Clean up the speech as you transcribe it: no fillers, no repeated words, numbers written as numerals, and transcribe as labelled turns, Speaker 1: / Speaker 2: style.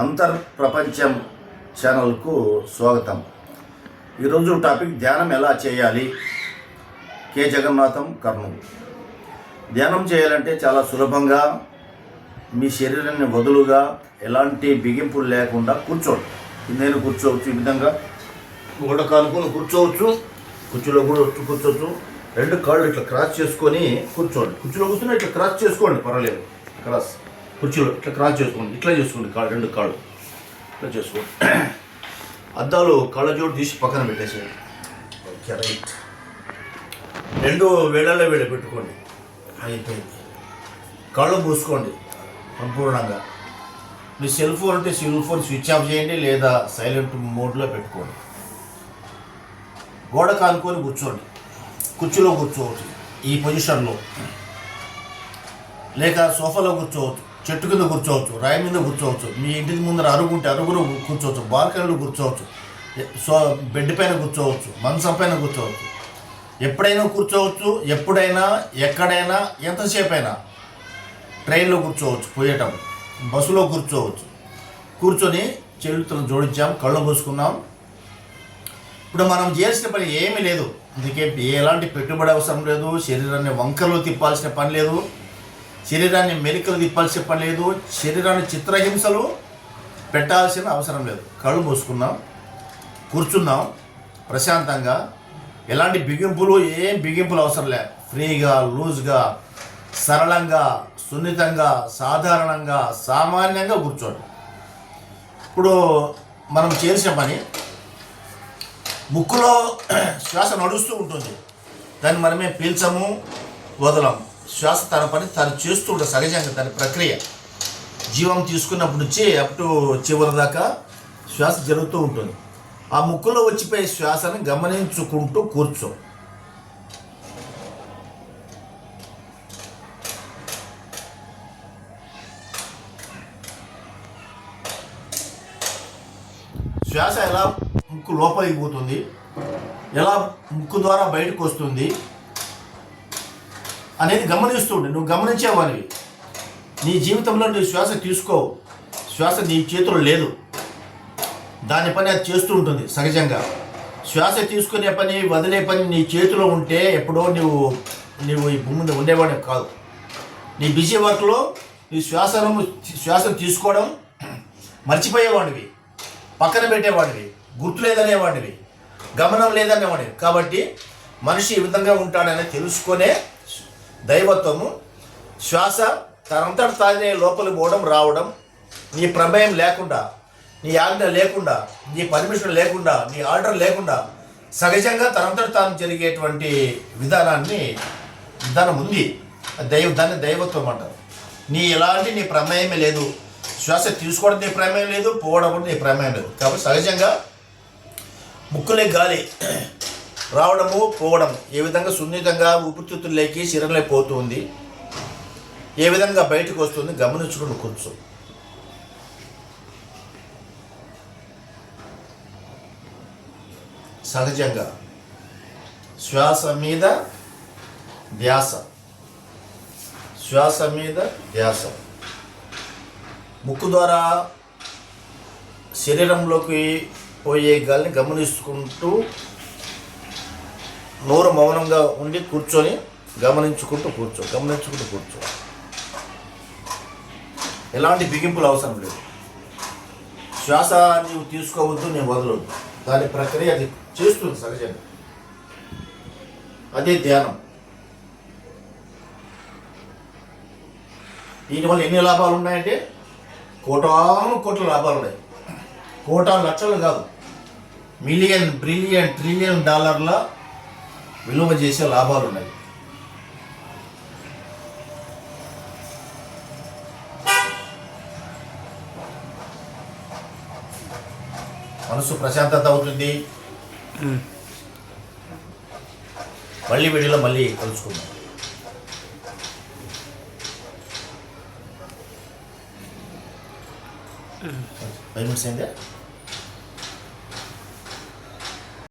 Speaker 1: అంతర్ప్రపంచం ఛానల్కు స్వాగతం. ఈరోజు టాపిక్ ధ్యానం ఎలా చేయాలి. కే జగన్నాథం, కర్నూలు. ధ్యానం చేయాలంటే చాలా సులభంగా మీ శరీరాన్ని వదులుగా ఎలాంటి బిగింపులు లేకుండా కూర్చోండి. నేను కూర్చోవచ్చు, ఈ విధంగా గోడ కానుకొని కూర్చోవచ్చు, కుర్చీలో కూడా కూర్చోవచ్చు. రెండు కాళ్ళు ఇట్లా క్రాస్ చేసుకొని కూర్చోండి. కుర్చీలో కూర్చొని ఇట్లా క్రాస్ చేసుకోండి, పర్వాలేదు. క్రాస్ కుర్చీలో ఇట్లా క్రాస్ చేసుకోండి, ఇట్లా చేసుకోండి. రెండు కాళ్ళు ఇట్లా చేసుకోండి. అద్దాలు కళ్ళజోడు తీసి పక్కన పెట్టేసేయండి. Okay, right. రెండు వేళల్లో పెట్టుకోండి. అయిపోయింది. కళ్ళు మూసుకోండి సంపూర్ణంగా. మీ సెల్ ఫోన్ అంటే సెల్ ఫోన్ స్విచ్ ఆఫ్ చేయండి, లేదా సైలెంట్ మోడ్లో పెట్టుకోండి. గోడ కానుకొని కూర్చోండి. కుర్చీలో కూర్చోవచ్చు, ఈ పొజిషన్లో, లేక సోఫాలో కూర్చోవచ్చు, చెట్టు కింద కూర్చోవచ్చు, రాయి మీద కూర్చోవచ్చు, మీ ఇంటి ముందర అరుగుంటే అరుగులో కూర్చోవచ్చు, బాల్కనీలో కూర్చోవచ్చు, బెడ్ పైన కూర్చోవచ్చు, మంచం పైన కూర్చోవచ్చు. ఎప్పుడైనా కూర్చోవచ్చు, ఎప్పుడైనా, ఎక్కడైనా, ఎంతసేపు అయినా. ట్రైన్లో కూర్చోవచ్చు, పోయేటప్పుడు బస్సులో కూర్చోవచ్చు. కూర్చొని చేతులను జోడించాం, కళ్ళు మూసుకున్నాం. ఇప్పుడు మనం చేయాల్సిన పని ఏమీ లేదు. అందుకే ఎలాంటి పెట్టుబడి అవసరం లేదు. శరీరాన్ని వంకరలు తిప్పాల్సిన పని లేదు. శరీరాన్ని మెలికలు తిప్పాల్సిన పని లేదు. శరీరాన్ని చిత్రహింసలు పెట్టాల్సిన అవసరం లేదు. కళ్ళు మూసుకున్నాం, కూర్చున్నాం ప్రశాంతంగా. ఎలాంటి బిగింపులు, ఏం బిగింపులు అవసరం లే. ఫ్రీగా, లూజ్గా, సరళంగా, సున్నితంగా, సాధారణంగా, సామాన్యంగా కూర్చోండి. ఇప్పుడు మనం చేసిన పని, ముక్కులో శ్వాస నడుస్తూ ఉంటుంది. దాన్ని మనమే పీల్చము, వదలము. శ్వాస తన పని తను చేస్తూ ఉంటుంది సహజంగా. దాని ప్రక్రియ జీవం తీసుకున్నప్పటి నుంచి అప్ టు చివరి దాకా శ్వాస జరుగుతూ ఉంటుంది. ఆ ముక్కులో వచ్చిపోయే శ్వాసని గమనించుకుంటూ కూర్చో. శ్వాస ఎలా ముక్కు లోపలికి పోతుంది, ఎలా ముక్కు ద్వారా బయటకు వస్తుంది అనేది గమనిస్తుండే. నువ్వు గమనించేవాడివి. నీ జీవితంలో నీ శ్వాస తీసుకోవు. శ్వాస నీ చేతుల్లో లేదు. దాని పని అది చేస్తూ ఉంటుంది సహజంగా. శ్వాస తీసుకునే పని, వదిలే పని నీ చేతిలో ఉంటే ఎప్పుడో నువ్వు ఈ భూమి మీద ఉండేవాడివి కాదు. నీ బిజీ వర్క్లో నీ శ్వాసను తీసుకోవడం మర్చిపోయేవాడివి, పక్కన పెట్టేవాడివి, గుర్తు లేదనేవాడివి, గమనం లేదనేవాడివి. కాబట్టి మనిషి ఈ విధంగా ఉంటాడని తెలుసుకునే దైవత్వము. శ్వాస తనంతట తానే లోపలికి పోవడం, రావడం, నీ ప్రమేయం లేకుండా, నీ ఆజ్ఞ లేకుండా, నీ పర్మిషన్ లేకుండా, నీ ఆర్డర్ లేకుండా సహజంగా తనంతట తాను జరిగేటువంటి విధానం ఉంది. దాన్ని దైవత్వం అంటారు. నీ ప్రమేయమే లేదు. శ్వాస తీసుకోవడం నీ ప్రమేయం లేదు, పోవడం కూడా నీ ప్రమేయం లేదు. కాబట్టి సహజంగా ముక్కులే గాలి రావడము, పోవడం ఏ విధంగా సున్నితంగా ఊపిరితిత్తుల్లోకి, శరీరంలో పోతుంది, ఏ విధంగా బయటకు వస్తుంది గమనించుకుని కూర్చో. సహజంగా శ్వాస మీద ధ్యాస, శ్వాస మీద ధ్యాస. ముక్కు ద్వారా శరీరంలోకి పోయే గాలిని గమనించుకుంటూ, నోరు మౌనంగా ఉండి కూర్చొని గమనించుకుంటూ కూర్చో. ఎలాంటి బిగింపులు అవసరం లేదు. శ్వాస నీవు తీసుకోవద్దు, నేను వదలొద్దు. దాని ప్రక్రియ అది చేస్తుంది సహజంగా. అదే ధ్యానం. దీనివల్ల ఎన్ని లాభాలు ఉన్నాయంటే కోట్ల లాభాలు ఉన్నాయి. లక్షలు కాదు, మిలియన్, బిలియన్, ట్రిలియన్ డాలర్ల విలువ చేసే లాభాలు ఉన్నాయి. మనసు ప్రశాంతత అవుతుంది. మళ్ళీ వీడియోలో మళ్ళీ కలుసుకుందాం. 5 minutes అయిందా?